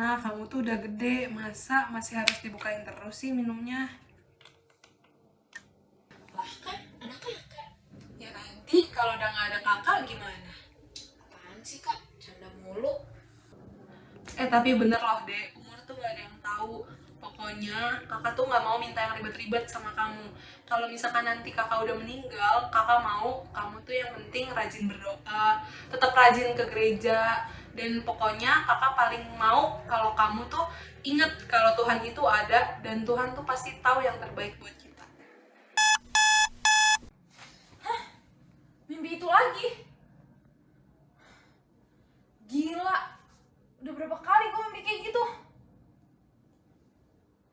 Nah, kamu tuh udah gede, masa masih harus dibukain terus sih minumnya? Lah kan anak kakak. Ya nanti kalau udah nggak ada kakak gimana? Apaan sih kak? Canda mulu. Tapi bener loh dek, umur tuh gak ada yang tahu. Pokoknya kakak tuh nggak mau minta yang ribet-ribet sama kamu. Kalau misalkan nanti kakak udah meninggal, kakak mau kamu tuh yang penting rajin berdoa, tetap rajin ke gereja, dan pokoknya kakak paling mau kalau kamu tuh inget kalau Tuhan itu ada dan Tuhan tuh pasti tahu yang terbaik buat kita. Mimpi itu lagi. Gila. Udah berapa kali gue mimpi kayak gitu?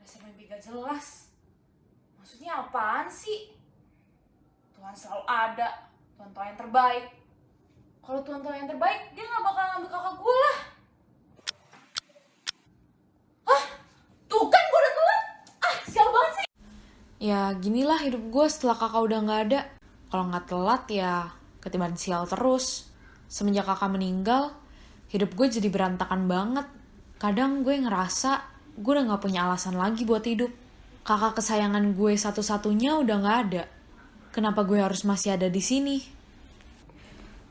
Dasar mimpi gak jelas. Maksudnya apaan sih? Tuhan selalu ada. Tuhan tahu yang terbaik. Kalau Tuhan tahu yang terbaik, dia gak bakal ngambil kakak gue lah. Hah? Tuh kan gue udah telat. Sial banget sih. Ya ginilah hidup gue setelah kakak udah gak ada. Kalau gak telat ya ketiban sial terus. Semenjak kakak meninggal, hidup gue jadi berantakan banget. Kadang gue ngerasa gue udah gak punya alasan lagi buat hidup. Kakak kesayangan gue satu-satunya udah gak ada. Kenapa gue harus masih ada di sini?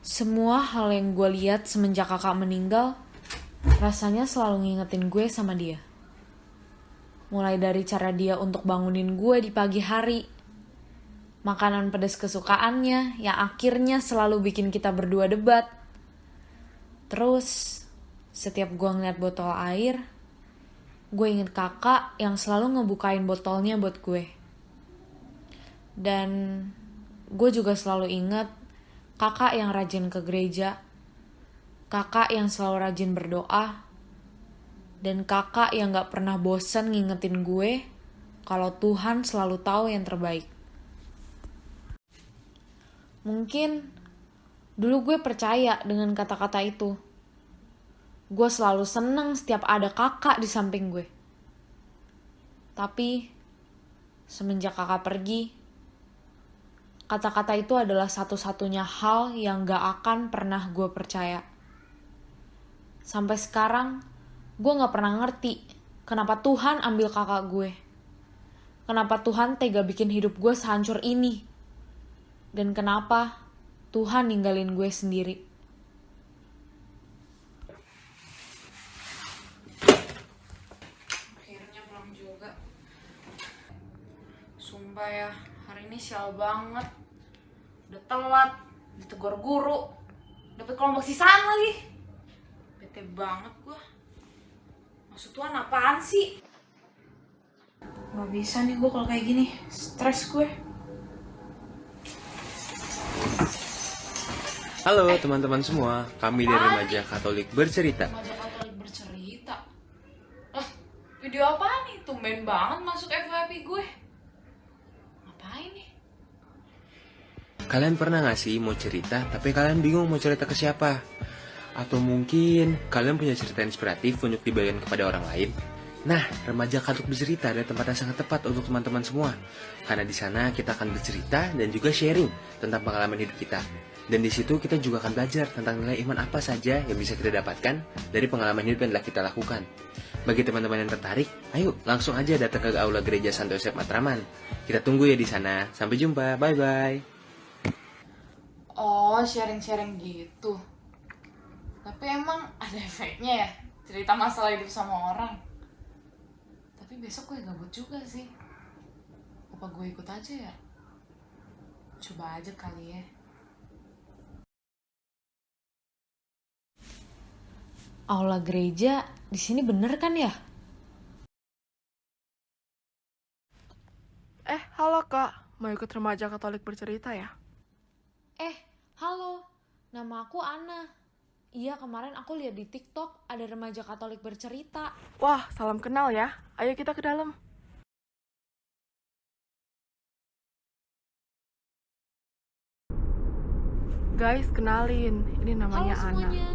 Semua hal yang gue lihat semenjak kakak meninggal, rasanya selalu ngingetin gue sama dia. Mulai dari cara dia untuk bangunin gue di pagi hari, makanan pedas kesukaannya yang akhirnya selalu bikin kita berdua debat. Terus, setiap gue ngeliat botol air, gue inget kakak yang selalu ngebukain botolnya buat gue. Dan gue juga selalu inget kakak yang rajin ke gereja, kakak yang selalu rajin berdoa, dan kakak yang gak pernah bosan ngingetin gue kalau Tuhan selalu tahu yang terbaik. Mungkin dulu gue percaya dengan kata-kata itu. Gue selalu seneng setiap ada kakak di samping gue. Tapi semenjak kakak pergi, kata-kata itu adalah satu-satunya hal yang gak akan pernah gue percaya. Sampai sekarang, gue gak pernah ngerti kenapa Tuhan ambil kakak gue. Kenapa Tuhan tega bikin hidup gue sehancur ini. Dan kenapa Tuhan ninggalin gue sendiri. Akhirnya pulang juga. Sumpah ya, hari ini sial banget. Udah telat, ditegur guru, dapet kelompok sisaan lagi. Bete banget gua. Maksud Tuhan apaan sih? Gak bisa nih gua kalau kayak gini, stres gue. Halo teman-teman semua, kami dari Remaja Katolik Bercerita. Remaja Katolik Bercerita. Video apaan nih? Tumben banget masuk FYP gue. Ngapain nih? Kalian pernah gak sih mau cerita, tapi kalian bingung mau cerita ke siapa? Atau mungkin kalian punya cerita inspiratif untuk dibagikan kepada orang lain? Nah, Remaja Katolik Bercerita adalah tempat yang sangat tepat untuk teman-teman semua. Karena di sana kita akan bercerita dan juga sharing tentang pengalaman hidup kita. Dan di situ kita juga akan belajar tentang nilai iman apa saja yang bisa kita dapatkan dari pengalaman hidup yang telah kita lakukan. Bagi teman-teman yang tertarik, ayo langsung aja datang ke Aula Gereja Santo Yosef Matraman. Kita tunggu ya di sana. Sampai jumpa. Bye-bye. Oh, sharing-sharing gitu. Tapi emang ada efeknya ya? Cerita masalah hidup sama orang. Tapi besok gue gabut juga sih. Apa gue ikut aja ya? Coba aja kali ya. Aula gereja di sini bener kan ya? Halo kak, mau ikut Remaja Katolik Bercerita ya? Halo, nama aku Ana. Iya, kemarin aku lihat di TikTok ada Remaja Katolik Bercerita. Wah, salam kenal ya. Ayo kita ke dalam. Guys, kenalin. Ini namanya Halo Ana. semuanya.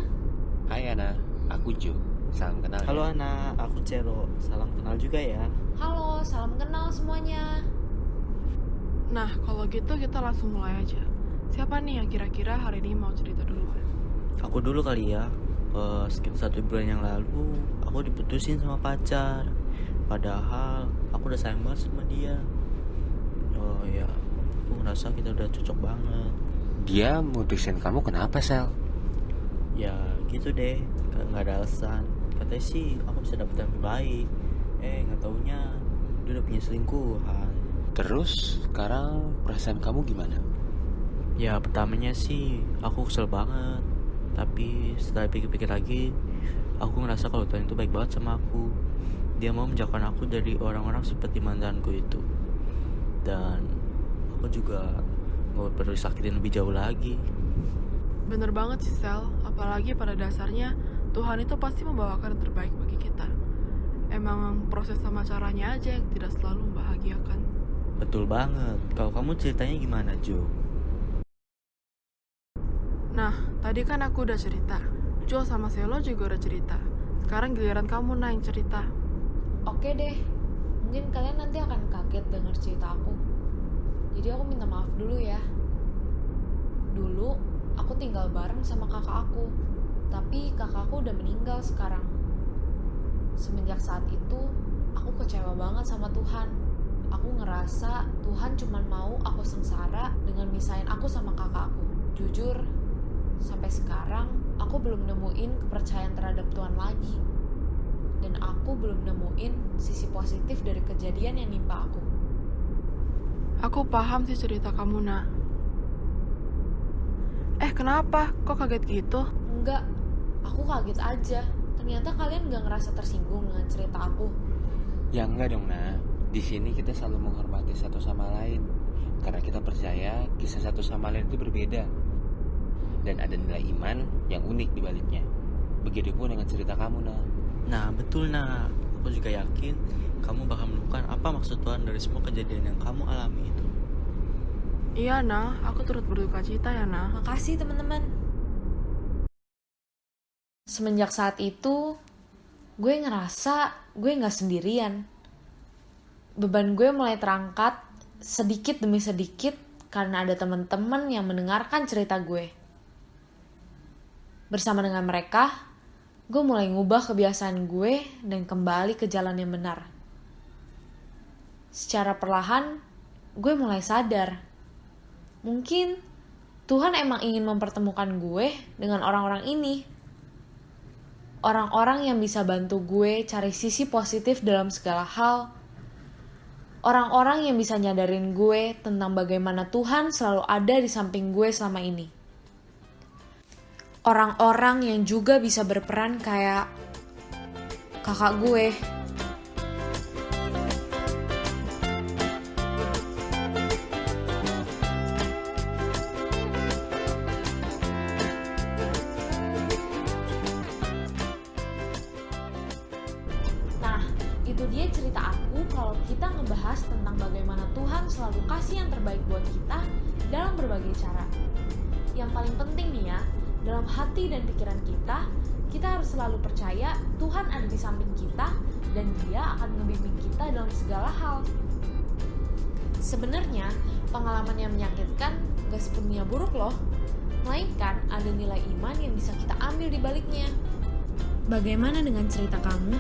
Hai Ana, aku Jo. Salam kenal. Halo Ana, aku Cero. Salam kenal juga ya. Halo, salam kenal semuanya. Nah, kalau gitu kita langsung mulai aja. Siapa nih yang kira-kira hari ini mau cerita duluan? Aku dulu kali ya. Sekitar 1 bulan yang lalu, aku diputusin sama pacar. Padahal aku udah sayang banget sama dia. Oh ya, aku ngerasa kita udah cocok banget. Dia mutusin kamu kenapa, Sel? Ya gitu deh, nggak ada alasan. Katanya sih aku bisa dapet yang lebih baik. Nggak taunya dia udah punya selingkuhan. Terus sekarang perasaan kamu gimana? Ya pertamanya sih aku kesel banget. Tapi setelah pikir-pikir lagi, aku ngerasa kalau Tuhan itu baik banget sama aku. Dia mau menjauhkan aku dari orang-orang seperti mantanku itu. Dan aku juga gak perlu sakitin lebih jauh lagi. Bener banget sih Sel, apalagi pada dasarnya Tuhan itu pasti membawakan yang terbaik bagi kita. Emang proses sama caranya aja yang tidak selalu membahagiakan. Betul banget. Kalau kamu ceritanya gimana, Jo? Nah, tadi kan aku udah cerita. Jo sama Selo juga udah cerita. Sekarang giliran kamu yang cerita. Oke deh, mungkin kalian nanti akan kaget dengar cerita aku. Jadi aku minta maaf dulu ya. Dulu aku tinggal bareng sama kakak aku, tapi kakakku udah meninggal sekarang. Semenjak saat itu, aku kecewa banget sama Tuhan. Aku ngerasa Tuhan cuma mau aku sengsara dengan misahin aku sama kakakku. Jujur, sampai sekarang aku belum nemuin kepercayaan terhadap Tuhan lagi. Dan aku belum nemuin sisi positif dari kejadian yang nimpa aku. Aku paham sih cerita kamu, Nak. Kenapa? Kok kaget gitu? Enggak, aku kaget aja. Ternyata kalian gak ngerasa tersinggung dengan cerita aku. Ya enggak dong, Nah. Di sini kita selalu menghormati satu sama lain. Karena kita percaya kisah satu sama lain itu berbeda. Dan ada nilai iman yang unik di baliknya. Begitupun dengan cerita kamu, Nah. Nah betul, Nah. Aku juga yakin kamu bakal menemukan apa maksud Tuhan dari semua kejadian yang kamu alami itu. Iya, Nah. Aku turut berduka cita ya, Nah. Makasih teman-teman. Semenjak saat itu, gue ngerasa gue gak sendirian. Beban gue mulai terangkat sedikit demi sedikit karena ada teman-teman yang mendengarkan cerita gue. Bersama dengan mereka, gue mulai ngubah kebiasaan gue dan kembali ke jalan yang benar. Secara perlahan, gue mulai sadar. Mungkin Tuhan emang ingin mempertemukan gue dengan orang-orang ini. Orang-orang yang bisa bantu gue cari sisi positif dalam segala hal. Orang-orang yang bisa nyadarin gue tentang bagaimana Tuhan selalu ada di samping gue selama ini. Orang-orang yang juga bisa berperan kayak kakak gue. Nah, itu dia cerita aku kalau kita ngebahas tentang bagaimana Tuhan selalu kasih yang terbaik buat kita dalam berbagai cara. Yang paling penting nih ya, dalam hati dan pikiran kita harus selalu percaya Tuhan ada di samping kita dan Dia akan membimbing kita dalam segala hal. Sebenarnya, pengalaman yang menyakitkan gak sepenuhnya buruk loh, melainkan ada nilai iman yang bisa kita ambil di baliknya. Bagaimana dengan cerita kamu?